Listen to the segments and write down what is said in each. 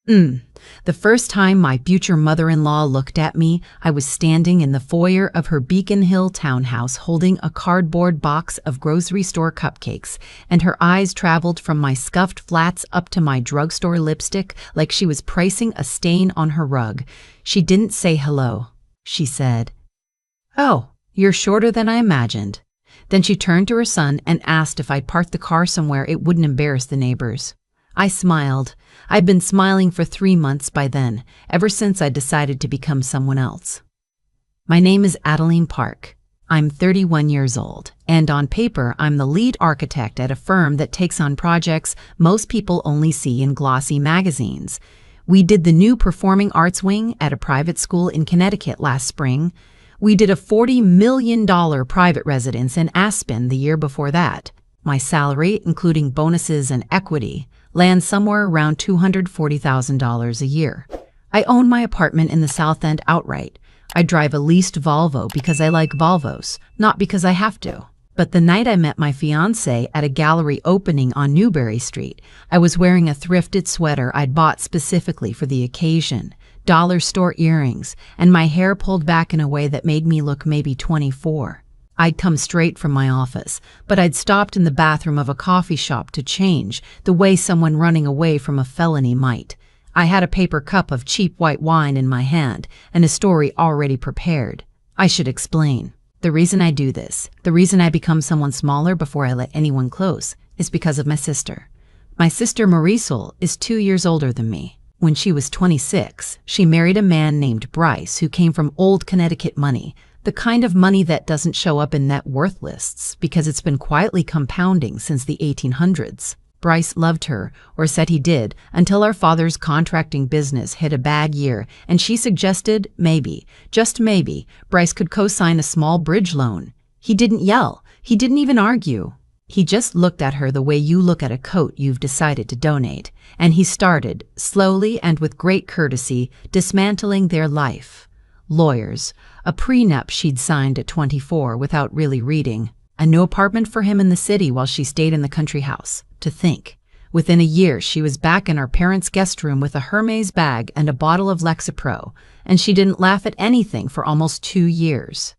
Mm. The first time my future mother-in-law looked at me, I was standing in the foyer of her Beacon Hill townhouse holding a cardboard box of grocery store cupcakes, and her eyes traveled from my scuffed flats up to my drugstore lipstick like she was pricing a stain on her rug. She didn't say hello. She said, "Oh, you're shorter than I imagined." Then she turned to her son and asked if I'd park the car somewhere it wouldn't embarrass the neighbors. I smiled. I'd been smiling for 3 months by then, ever since I decided to become someone else. My name is Adeline Park. I'm 31 years old, and on paper I'm the lead architect at a firm that takes on projects most people only see in glossy magazines. We did the new performing arts wing at a private school in Connecticut last spring. We did a $40 million private residence in Aspen the year before that. My salary, including bonuses and equity, lands somewhere around $240,000 a year. I own my apartment in the South End outright. I drive a leased Volvo because I like Volvos, not because I have to. But the night I met my fiancé at a gallery opening on Newbury Street, I was wearing a thrifted sweater I'd bought specifically for the occasion, dollar store earrings, and my hair pulled back in a way that made me look maybe 24. I'd come straight from my office, but I'd stopped in the bathroom of a coffee shop to change, the way someone running away from a felony might. I had a paper cup of cheap white wine in my hand, and a story already prepared. I should explain. The reason I do this, the reason I become someone smaller before I let anyone close, is because of my sister. My sister Marisol is 2 years older than me. When she was 26, she married a man named Bryce who came from old Connecticut money, the kind of money that doesn't show up in net worth lists because it's been quietly compounding since the 1800s. Bryce loved her, or said he did, until our father's contracting business hit a bad year, and she suggested maybe, just maybe, Bryce could co-sign a small bridge loan. He didn't yell. He didn't even argue. He just looked at her the way you look at a coat you've decided to donate, and he started, slowly and with great courtesy, dismantling their life. Lawyers, a prenup she'd signed at 24 without really reading, a new apartment for him in the city while she stayed in the country house. To think, within a year she was back in our parents' guest room with a Hermes bag and a bottle of Lexapro, and she didn't laugh at anything for almost 2 years.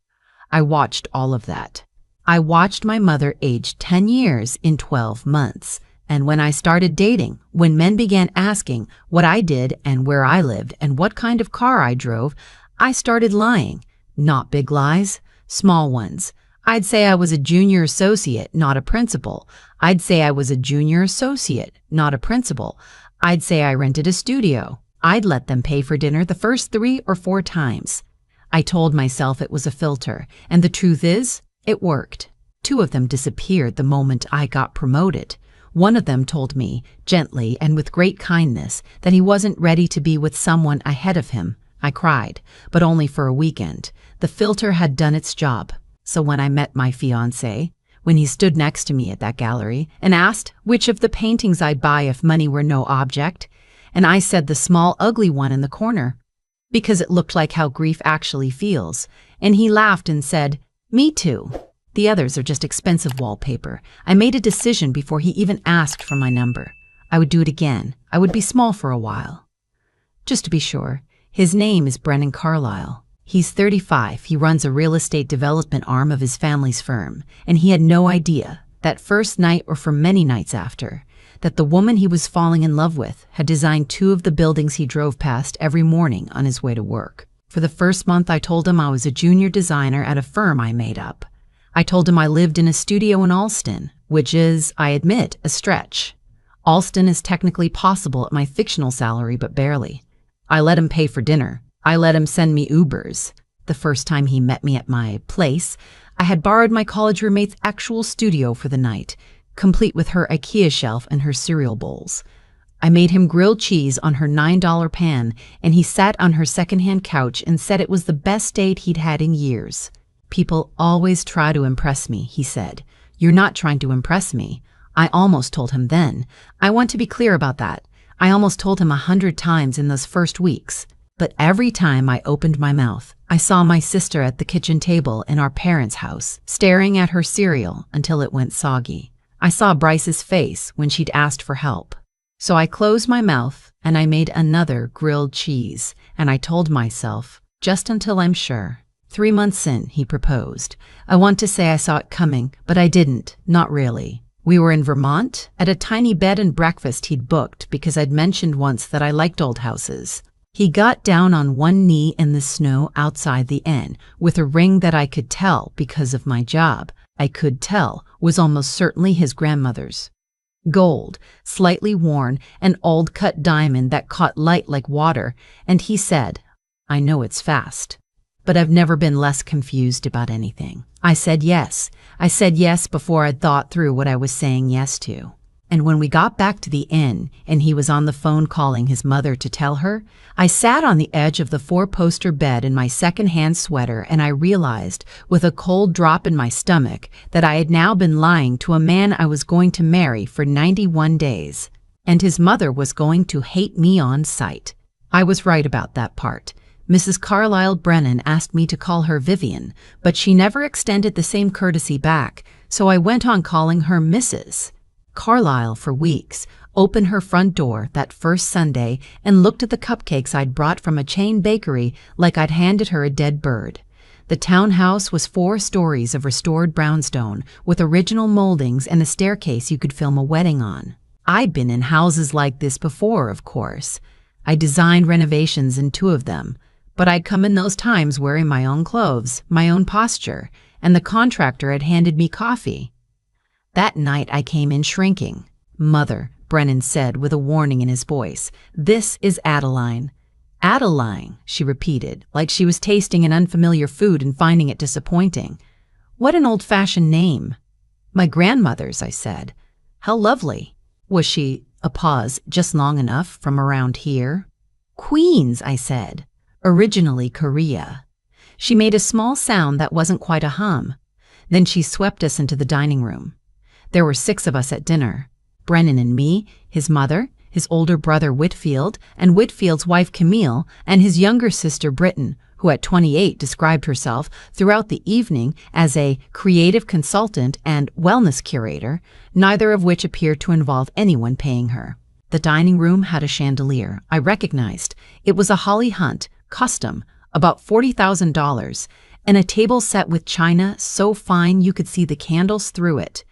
I watched all of that. I watched my mother age 10 years in 12 months. And when I started dating, when men began asking what I did and where I lived and what kind of car I drove, I started lying. Not big lies, small ones. I'd say I was a junior associate, not a principal. I'd say I was a junior associate, not a principal. I'd say I rented a studio. I'd let them pay for dinner the first 3 or 4 times. I told myself it was a filter, and the truth is, it worked. 2 of them disappeared the moment I got promoted. One of them told me, gently and with great kindness, that he wasn't ready to be with someone ahead of him. I cried, but only for a weekend. The filter had done its job. So when I met my fiancé, when he stood next to me at that gallery and asked which of the paintings I'd buy if money were no object, and I said the small ugly one in the corner, because it looked like how grief actually feels, and he laughed and said, "Me too. The others are just expensive wallpaper." I made a decision before he even asked for my number. I would do it again. I would be small for a while. Just to be sure, his name is Brennan Carlisle. He's 35, he runs a real estate development arm of his family's firm, and he had no idea, that first night or for many nights after, that the woman he was falling in love with had designed 2 of the buildings he drove past every morning on his way to work. For the first month I told him I was a junior designer at a firm I made up. I told him I lived in a studio in Allston, which is, I admit, a stretch. Allston is technically possible at my fictional salary, but barely. I let him pay for dinner. I let him send me Ubers. The first time he met me at my place, I had borrowed my college roommate's actual studio for the night, complete with her IKEA shelf and her cereal bowls. I made him grilled cheese on her $9 pan, and he sat on her secondhand couch and said it was the best date he'd had in years. "People always try to impress me," he said. "You're not trying to impress me." I almost told him then. I want to be clear about that. I almost told him 100 times in those first weeks. But every time I opened my mouth, I saw my sister at the kitchen table in our parents' house, staring at her cereal until it went soggy. I saw Bryce's face when she'd asked for help. So I closed my mouth and I made another grilled cheese, and I told myself, just until I'm sure. 3 months in, he proposed. I want to say I saw it coming, but I didn't, not really. We were in Vermont, at a tiny bed and breakfast he'd booked because I'd mentioned once that I liked old houses. He got down on one knee in the snow outside the inn, with a ring that I could tell, because of my job, I could tell, was almost certainly his grandmother's. Gold, slightly worn, an old cut diamond that caught light like water, and he said, "I know it's fast, but I've never been less confused about anything." I said yes. I said yes before I'd thought through what I was saying yes to. And when we got back to the inn and he was on the phone calling his mother to tell her, I sat on the edge of the 4-poster bed in my second-hand sweater, and I realized, with a cold drop in my stomach, that I had now been lying to a man I was going to marry for 91 days. And his mother was going to hate me on sight. I was right about that part. Mrs. Carlyle Brennan asked me to call her Vivian, but she never extended the same courtesy back, so I went on calling her Mrs. Carlyle for weeks, opened her front door that first Sunday and looked at the cupcakes I'd brought from a chain bakery like I'd handed her a dead bird. The townhouse was 4 stories of restored brownstone with original moldings and a staircase you could film a wedding on. I'd been in houses like this before, of course. I designed renovations in 2 of them, but I'd come in those times wearing my own clothes, my own posture, and the contractor had handed me coffee. That night I came in shrinking. "Mother," Brennan said with a warning in his voice, "this is Adeline." "Adeline," she repeated, like she was tasting an unfamiliar food and finding it disappointing. "What an old-fashioned name." "My grandmother's," I said. "How lovely." "Was she," a pause, "just long enough, from around here?" "Queens," I said. "Originally Korea." She made a small sound that wasn't quite a hum. Then she swept us into the dining room. There were 6 of us at dinner. Brennan and me, his mother, his older brother Whitfield, and Whitfield's wife Camille, and his younger sister Britton, who at 28 described herself throughout the evening as a creative consultant and wellness curator, neither of which appeared to involve anyone paying her. The dining room had a chandelier. I recognized. It was a Holly Hunt, custom, about $40,000, and a table set with china so fine you could see the candles through it.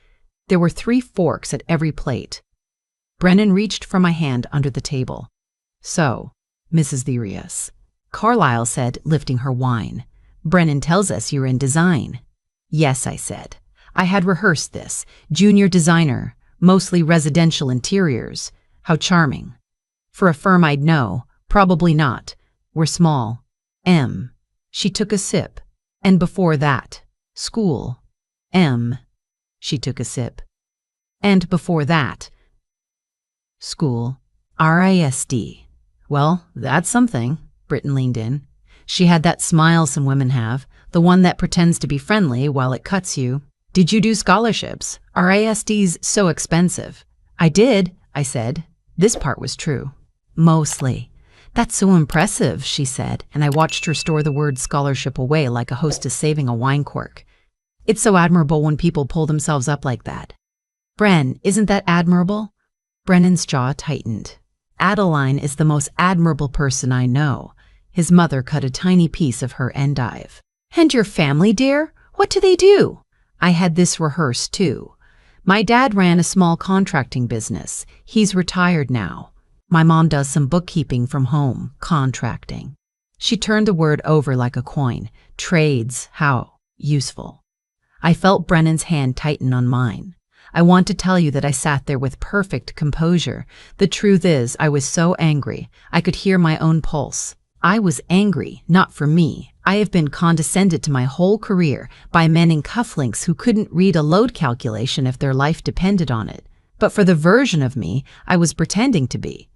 There were 3 forks at every plate. Brennan reached for my hand under the table. "So, Mrs. Therius," Carlyle said, lifting her wine. "Brennan tells us you're in design." "Yes," I said. "I had rehearsed this. Junior designer, mostly residential interiors. How charming. For a firm I'd know, probably not. We're small. M." She took a sip. "And before that, school. M." She took a sip. "And before that, school. RISD. "Well, that's something." Britton leaned in. She had that smile some women have, the one that pretends to be friendly while it cuts you. "Did you do scholarships? RISD's so expensive." "I did," I said. This part was true. "Mostly." "That's so impressive," she said, and I watched her store the word scholarship away like a hostess saving a wine cork. "It's so admirable when people pull themselves up like that." "Bren, isn't that admirable?" Brennan's jaw tightened. "Adeline is the most admirable person I know." His mother cut a tiny piece of her endive. "And your family, dear? What do they do?" I had this rehearsed, too. My dad ran a small contracting business. He's retired now. My mom does some bookkeeping from home, contracting. She turned the word over like a coin. Trades, how useful. I felt Brennan's hand tighten on mine. I want to tell you that I sat there with perfect composure. The truth is, I was so angry, I could hear my own pulse. I was angry, not for me. I have been condescended to my whole career by men in cufflinks who couldn't read a load calculation if their life depended on it, but for the version of me I was pretending to be.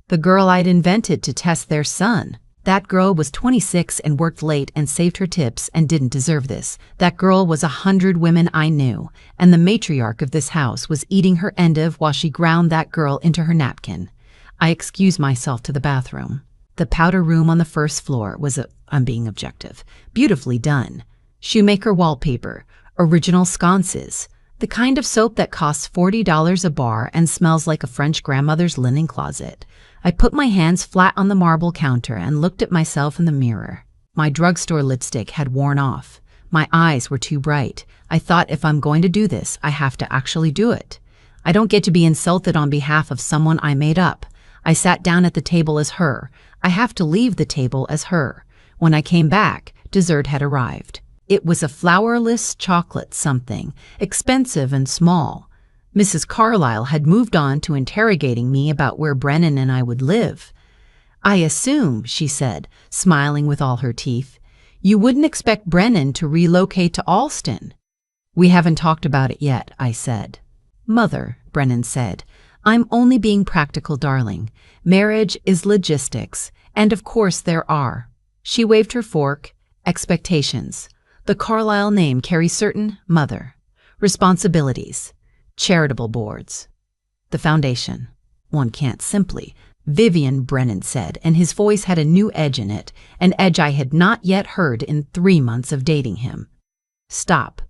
The girl I'd invented to test their son. That girl was 26 and worked late and saved her tips and didn't deserve this. That girl was 100 women I knew, and the matriarch of this house was eating her endive while she ground that girl into her napkin. I excused myself to the bathroom. The powder room on the first floor was I'm being objective, beautifully done. Shoemaker wallpaper, original sconces, The kind of soap that costs $40 a bar and smells like a French grandmother's linen closet. I put my hands flat on the marble counter and looked at myself in the mirror. My drugstore lipstick had worn off. My eyes were too bright. I thought, if I'm going to do this, I have to actually do it. I don't get to be insulted on behalf of someone I made up. I sat down at the table as her. I have to leave the table as her. When I came back, dessert had arrived. It was a flourless chocolate something, expensive and small. Mrs. Carlyle had moved on to interrogating me about where Brennan and I would live. "I assume," she said, smiling with all her teeth, "you wouldn't expect Brennan to relocate to Alston." "We haven't talked about it yet," I said. "Mother," Brennan said, "I'm only being practical, darling. Marriage is logistics, and of course there are." She waved her fork. "Expectations. The Carlyle name carries certain, mother, responsibilities. Charitable boards. The foundation. One can't simply—" "Vivian," Brennan said, and his voice had a new edge in it, an edge I had not yet heard in 3 months of dating him. "Stop."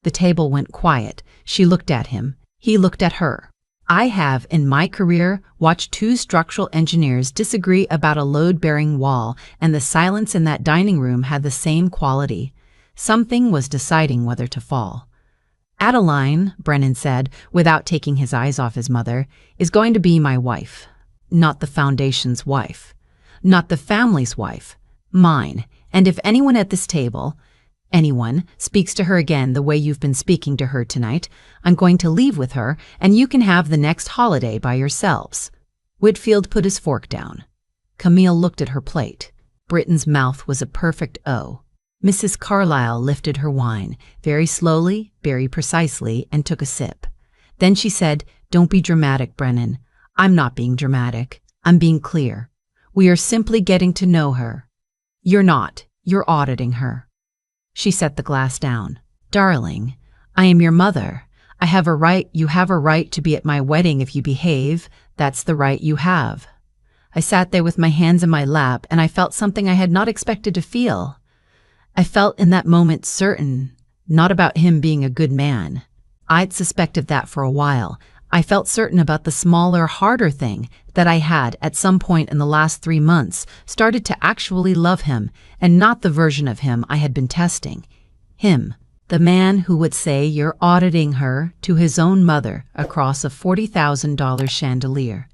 The table went quiet. She looked at him. He looked at her. I have, in my career, watched 2 structural engineers disagree about a load-bearing wall, and the silence in that dining room had the same quality. Something was deciding whether to fall. "Adeline," Brennan said, without taking his eyes off his mother, "is going to be my wife. Not the foundation's wife. Not the family's wife. Mine. And if anyone at this table, anyone, speaks to her again the way you've been speaking to her tonight, I'm going to leave with her, and you can have the next holiday by yourselves." Whitfield put his fork down. Camille looked at her plate. Britton's mouth was a perfect O. Mrs. Carlyle lifted her wine, very slowly, very precisely, and took a sip. Then she said, "Don't be dramatic, Brennan." "I'm not being dramatic. I'm being clear. We are simply getting to know her." "You're not. You're auditing her." She set the glass down. "Darling, I am your mother. I have a right, you have a right to be at my wedding if you behave. That's the right you have." I sat there with my hands in my lap, and I felt something I had not expected to feel. I felt in that moment certain, not about him being a good man. I'd suspected that for a while. I felt certain about the smaller, harder thing that I had, at some point in the last 3 months, started to actually love him, and not the version of him I had been testing. Him, the man who would say you're auditing her to his own mother across a $40,000 chandelier.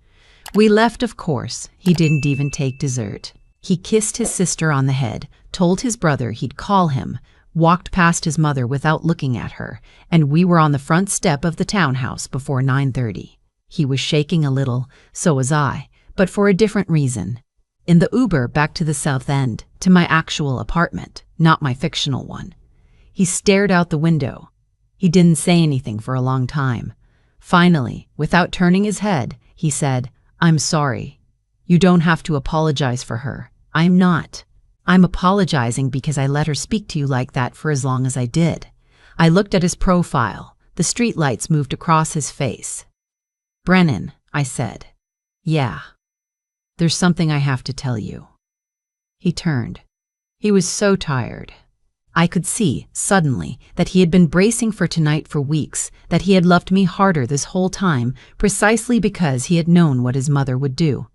We left, of course. He didn't even take dessert. He kissed his sister on the head, told his brother he'd call him, walked past his mother without looking at her, and we were on the front step of the townhouse before 9:30. He was shaking a little, so was I, but for a different reason. In the Uber back to the South End, to my actual apartment, not my fictional one. He stared out the window. He didn't say anything for a long time. Finally, without turning his head, he said, "I'm sorry. You don't have to apologize for her. I'm not. I'm apologizing because I let her speak to you like that for as long as I did." I looked at his profile. The streetlights moved across his face. "Brennan," I said. "Yeah. There's something I have to tell you." He turned. He was so tired. I could see, suddenly, that he had been bracing for tonight for weeks, that he had loved me harder this whole time, precisely because he had known what his mother would do.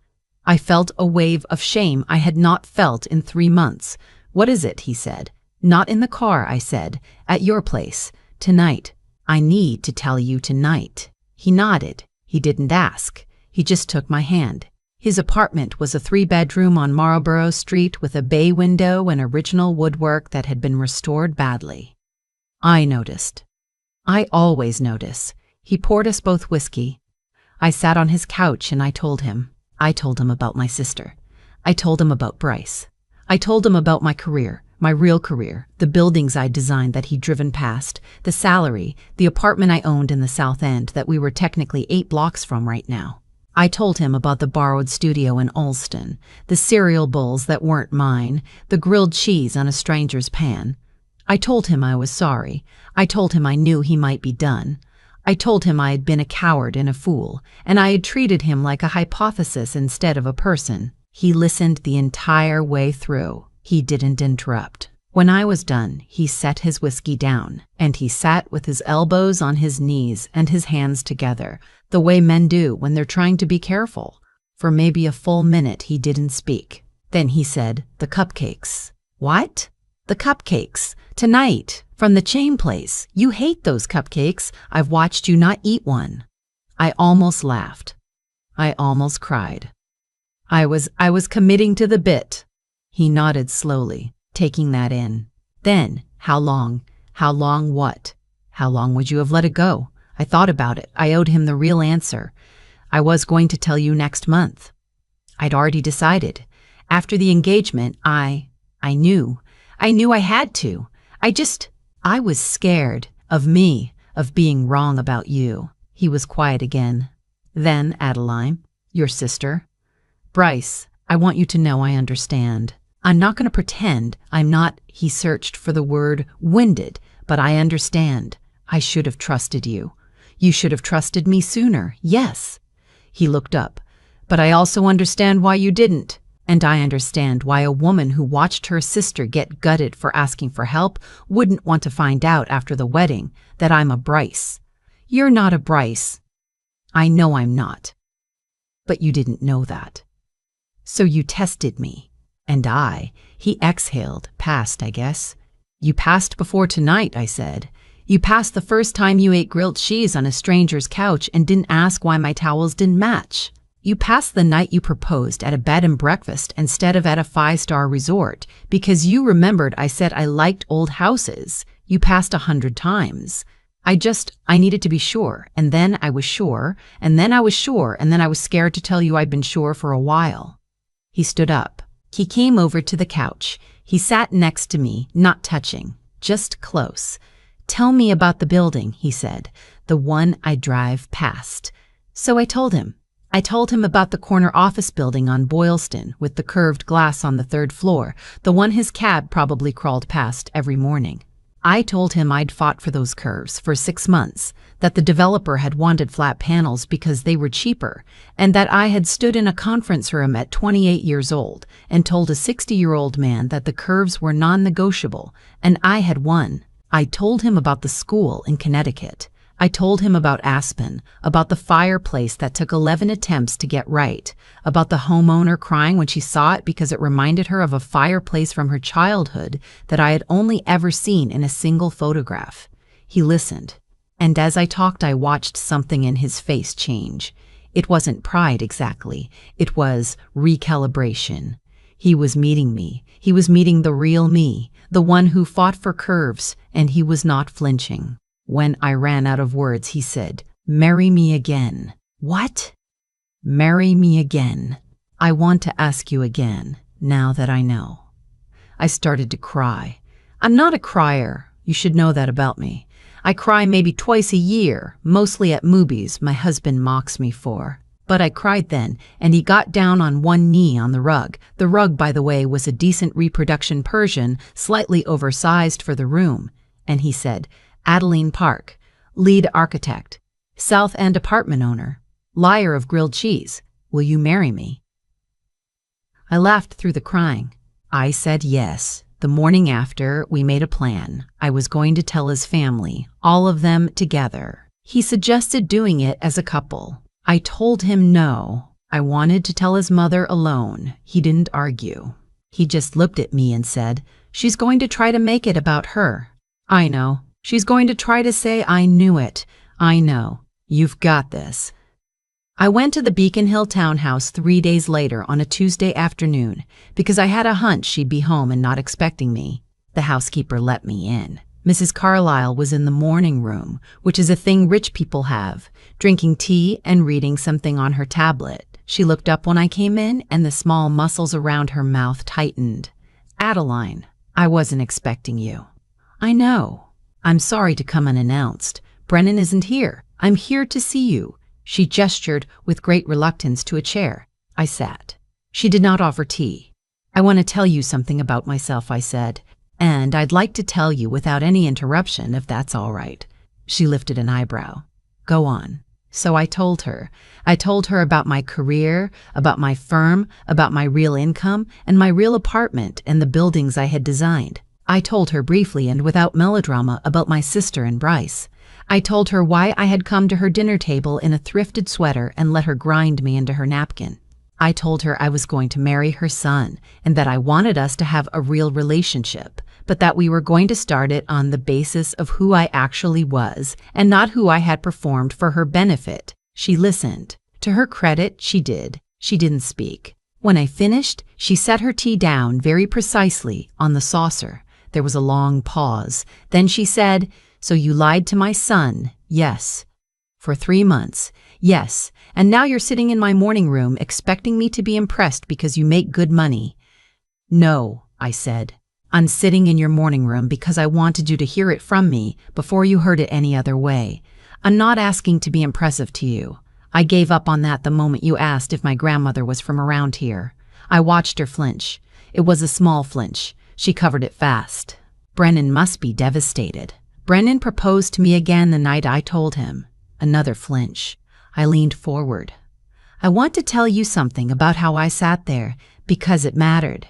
I felt a wave of shame I had not felt in 3 months. "What is it?" he said. "Not in the car," I said. "At your place. Tonight. I need to tell you tonight." He nodded. He didn't ask. He just took my hand. His apartment was a 3-bedroom on Marlborough Street with a bay window and original woodwork that had been restored badly. I noticed. I always notice. He poured us both whiskey. I sat on his couch and I told him. I told him about my sister. I told him about Bryce. I told him about my career, my real career, the buildings I'd designed that he'd driven past, the salary, the apartment I owned in the South End that we were technically 8 blocks from right now. I told him about the borrowed studio in Alston, the cereal bowls that weren't mine, the grilled cheese on a stranger's pan. I told him I was sorry. I told him I knew he might be done. I told him I had been a coward and a fool, and I had treated him like a hypothesis instead of a person. He listened the entire way through. He didn't interrupt. When I was done, he set his whiskey down, and he sat with his elbows on his knees and his hands together, the way men do when they're trying to be careful. For maybe a full minute he didn't speak. Then he said, "The cupcakes." "What?" "The cupcakes. Tonight, from the chain place. You hate those cupcakes. I've watched you not eat one." I almost laughed. I almost cried. I was committing to the bit. He nodded slowly, taking that in. "Then, how long? How long what? How long would you have let it go?" I thought about it. I owed him the real answer. "I was going to tell you next month." I'd already decided. After the engagement, I knew. I knew I had to. I was scared of me, of being wrong about you. He was quiet again. "Then, Adeline, your sister." "Bryce, I want you to know I understand. I'm not going to pretend I'm not," he searched for the word, "winded, but I understand. I should have trusted you. You should have trusted me sooner, yes." He looked up. "But I also understand why you didn't. And I understand why a woman who watched her sister get gutted for asking for help wouldn't want to find out after the wedding that I'm a Bryce. You're not a Bryce. I know I'm not. But you didn't know that. So you tested me. And he exhaled, passed, I guess. You passed before tonight," I said. "You passed the first time you ate grilled cheese on a stranger's couch and didn't ask why my towels didn't match. You passed the night you proposed at a bed and breakfast instead of at a 5-star resort because you remembered I said I liked old houses. You passed 100 times. I needed to be sure, and then I was sure, and then I was sure, and then I was scared to tell you I'd been sure for a while." He stood up. He came over to the couch. He sat next to me, not touching, just close. "Tell me about the building," he said, "the one I drive past." So I told him. I told him about the corner office building on Boylston with the curved glass on the 3rd floor, the one his cab probably crawled past every morning. I told him I'd fought for those curves for 6 months, that the developer had wanted flat panels because they were cheaper, and that I had stood in a conference room at 28 years old and told a 60-year-old man that the curves were non-negotiable, and I had won. I told him about the school in Connecticut. I told him about Aspen, about the fireplace that took 11 attempts to get right, about the homeowner crying when she saw it because it reminded her of a fireplace from her childhood that I had only ever seen in a single photograph. He listened, and as I talked I watched something in his face change. It wasn't pride exactly, it was recalibration. He was meeting me. He was meeting the real me, the one who fought for curves, and he was not flinching. When I ran out of words, he said, "Marry me again." "What?" "Marry me again. I want to ask you again, now that I know." I started to cry. I'm not a crier. You should know that about me. I cry maybe twice a year, mostly at movies my husband mocks me for. But I cried then, and he got down on one knee on the rug. The rug, by the way, was a decent reproduction Persian, slightly oversized for the room. And he said, "Adeline Park, lead architect, South End apartment owner, liar of grilled cheese, will you marry me?" I laughed through the crying. I said yes. The morning after, we made a plan. I was going to tell his family, all of them together. He suggested doing it as a couple. I told him no. I wanted to tell his mother alone. He didn't argue. He just looked at me and said, "She's going to try to make it about her." "I know. She's going to try to say I knew it. I know. You've got this." I went to the Beacon Hill townhouse 3 days later on a Tuesday afternoon because I had a hunch she'd be home and not expecting me. The housekeeper let me in. Mrs. Carlyle was in the morning room, which is a thing rich people have, drinking tea and reading something on her tablet. She looked up when I came in, and the small muscles around her mouth tightened. "Adeline, I wasn't expecting you." "I know. I'm sorry to come unannounced. Brennan isn't here. I'm here to see you." She gestured with great reluctance to a chair. I sat. She did not offer tea. "I want to tell you something about myself," I said, "and I'd like to tell you without any interruption, if that's all right." She lifted an eyebrow. "Go on." So I told her. I told her about my career, about my firm, about my real income, and my real apartment and the buildings I had designed. I told her briefly and without melodrama about my sister and Bryce. I told her why I had come to her dinner table in a thrifted sweater and let her grind me into her napkin. I told her I was going to marry her son and that I wanted us to have a real relationship, but that we were going to start it on the basis of who I actually was and not who I had performed for her benefit. She listened. To her credit, she did. She didn't speak. When I finished, she set her tea down very precisely on the saucer. There was a long pause. Then she said, "So you lied to my son?" "Yes." "For 3 months?" "Yes. And now you're sitting in my morning room expecting me to be impressed because you make good money." "No," I said. "I'm sitting in your morning room because I wanted you to hear it from me before you heard it any other way. I'm not asking to be impressive to you. I gave up on that the moment you asked if my grandmother was from around here." I watched her flinch. It was a small flinch. She covered it fast. "Brennan must be devastated. Brennan proposed to me again the night I told him." Another flinch. I leaned forward. "I want to tell you something about how I sat there, because it mattered.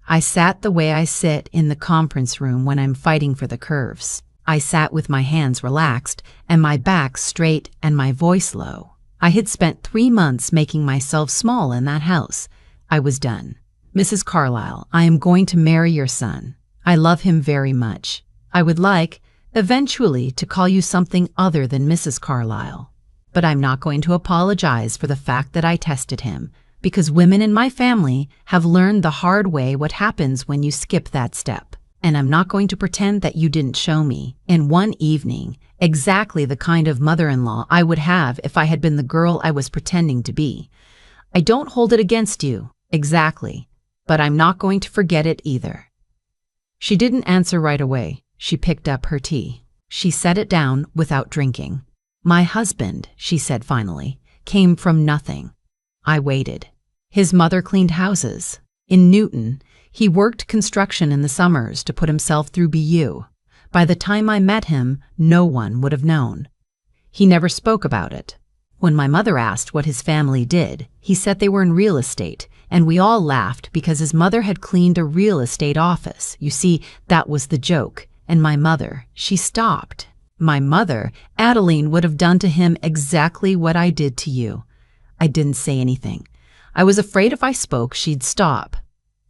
I sat the way I sit in the conference room when I'm fighting for the curves. I sat with my hands relaxed and my back straight and my voice low. I had spent 3 months making myself small in that house. I was done. Mrs. Carlyle, I am going to marry your son. I love him very much. I would like, eventually, to call you something other than Mrs. Carlyle. But I'm not going to apologize for the fact that I tested him, because women in my family have learned the hard way what happens when you skip that step. And I'm not going to pretend that you didn't show me, in one evening, exactly the kind of mother-in-law I would have if I had been the girl I was pretending to be. I don't hold it against you, exactly, but I'm not going to forget it either." She didn't answer right away. She picked up her tea. She set it down without drinking. "My husband," she said finally, "came from nothing." I waited. His mother cleaned houses. In Newton, he worked construction in the summers to put himself through BU. By the time I met him, no one would have known. He never spoke about it. When my mother asked what his family did, he said they were in real estate, and we all laughed because his mother had cleaned a real estate office. You see, that was the joke. And my mother, she stopped. My mother, Adeline, would have done to him exactly what I did to you. I didn't say anything. I was afraid if I spoke, she'd stop.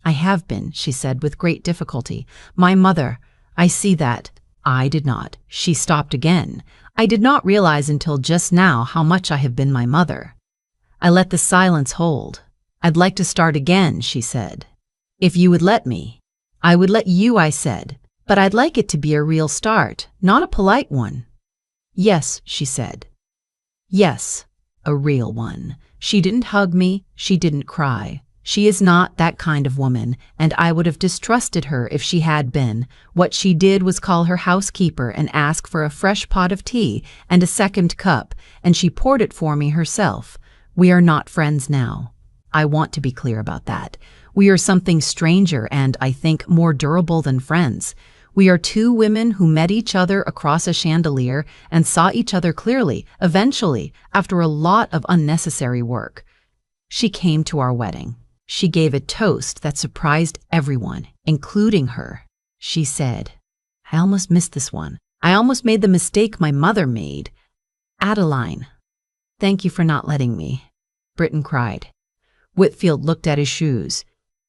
"I have been," she said with great difficulty. "My mother, I see that." I did not. She stopped again. "I did not realize until just now how much I have been my mother." I let the silence hold. "I'd like to start again," she said. "If you would let me." "I would let you," I said. "But I'd like it to be a real start, not a polite one." "Yes," she said. "Yes, a real one." She didn't hug me. She didn't cry. She is not that kind of woman, and I would have distrusted her if she had been. What she did was call her housekeeper and ask for a fresh pot of tea and a second cup, and she poured it for me herself. We are not friends now. I want to be clear about that. We are something stranger and, I think, more durable than friends. We are 2 women who met each other across a chandelier and saw each other clearly, eventually, after a lot of unnecessary work. She came to our wedding. She gave a toast that surprised everyone, including her. She said, "I almost missed this one. I almost made the mistake my mother made. Adeline, thank you for not letting me." Britton cried. Whitfield looked at his shoes.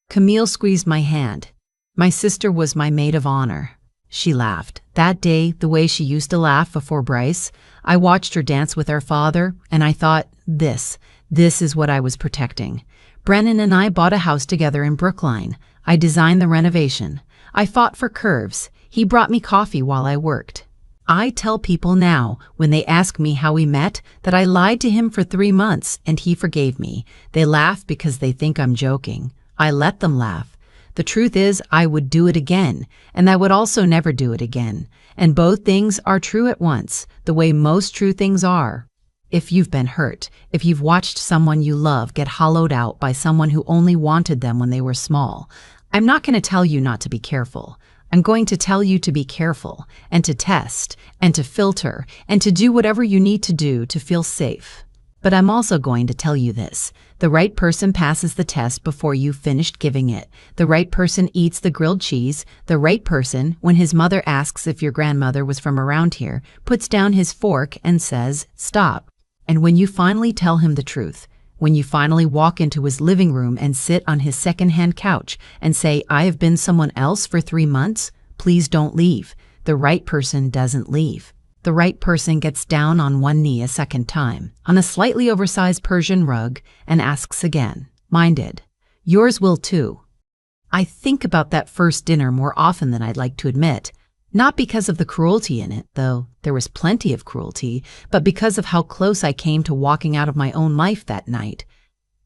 Camille squeezed my hand. "My sister was my maid of honor." She laughed. That day, the way she used to laugh before Bryce, I watched her dance with our father, and I thought, this is what I was protecting. Brennan and I bought a house together in Brookline. I designed the renovation. I fought for curves. He brought me coffee while I worked. I tell people now, when they ask me how we met, that I lied to him for 3 months and he forgave me. They laugh because they think I'm joking. I let them laugh. The truth is, I would do it again, and I would also never do it again. And both things are true at once, the way most true things are. If you've been hurt, if you've watched someone you love get hollowed out by someone who only wanted them when they were small, I'm not going to tell you not to be careful. I'm going to tell you to be careful, and to test, and to filter, and to do whatever you need to do to feel safe. But I'm also going to tell you this. The right person passes the test before you've finished giving it. The right person eats the grilled cheese. The right person, when his mother asks if your grandmother was from around here, puts down his fork and says, "Stop." And when you finally tell him the truth, when you finally walk into his living room and sit on his secondhand couch and say, "I have been someone else for 3 months, please don't leave," the right person doesn't leave. The right person gets down on one knee a second time, on a slightly oversized Persian rug, and asks again. Mine did. Yours will too. I think about that first dinner more often than I'd like to admit, not because of the cruelty in it, though there was plenty of cruelty, but because of how close I came to walking out of my own life that night.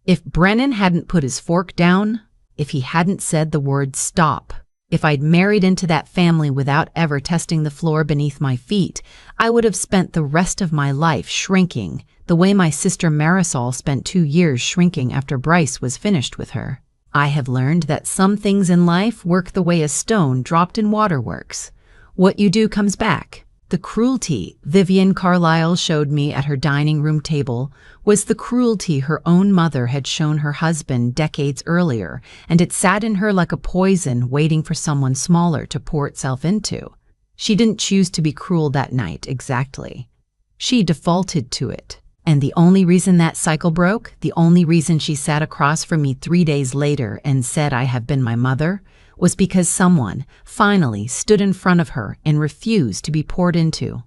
If Brennan hadn't put his fork down, if he hadn't said the word stop, if I'd married into that family without ever testing the floor beneath my feet, I would have spent the rest of my life shrinking, the way my sister Marisol spent 2 years shrinking after Bryce was finished with her. I have learned that some things in life work the way a stone dropped in water works. What you do comes back. The cruelty Vivian Carlyle showed me at her dining room table was the cruelty her own mother had shown her husband decades earlier, and it sat in her like a poison waiting for someone smaller to pour itself into. She didn't choose to be cruel that night, exactly. She defaulted to it. And the only reason that cycle broke, the only reason she sat across from me 3 days later and said I have been my mother, was because someone finally stood in front of her and refused to be poured into.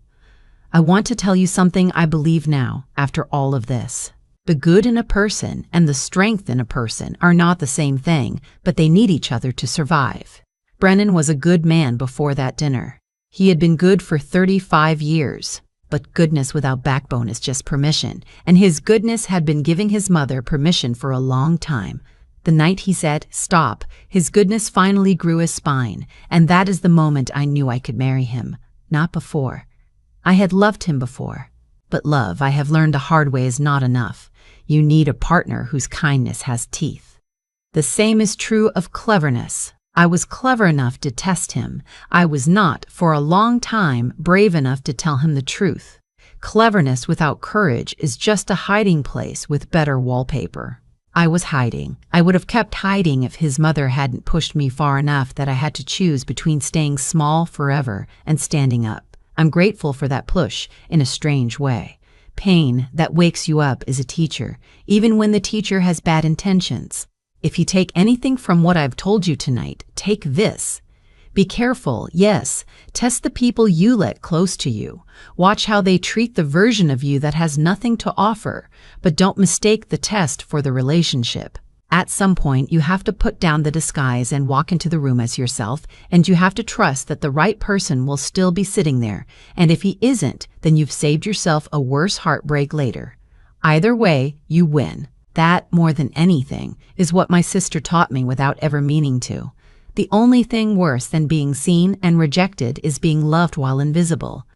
I want to tell you something I believe now, after all of this. The good in a person and the strength in a person are not the same thing, but they need each other to survive. Brennan was a good man before that dinner. He had been good for 35 years. But goodness without backbone is just permission, and his goodness had been giving his mother permission for a long time. The night he said, "Stop," his goodness finally grew a spine, and that is the moment I knew I could marry him. Not before. I had loved him before. But love, I have learned the hard way, is not enough. You need a partner whose kindness has teeth. The same is true of cleverness. I was clever enough to test him. I was not, for a long time, brave enough to tell him the truth. Cleverness without courage is just a hiding place with better wallpaper. I was hiding. I would have kept hiding if his mother hadn't pushed me far enough that I had to choose between staying small forever and standing up. I'm grateful for that push, in a strange way. Pain that wakes you up is a teacher, even when the teacher has bad intentions. If you take anything from what I've told you tonight, take this. Be careful, yes. Test the people you let close to you. Watch how they treat the version of you that has nothing to offer, but don't mistake the test for the relationship. At some point, you have to put down the disguise and walk into the room as yourself, and you have to trust that the right person will still be sitting there, and if he isn't, then you've saved yourself a worse heartbreak later. Either way, you win. That, more than anything, is what my sister taught me without ever meaning to. The only thing worse than being seen and rejected is being loved while invisible.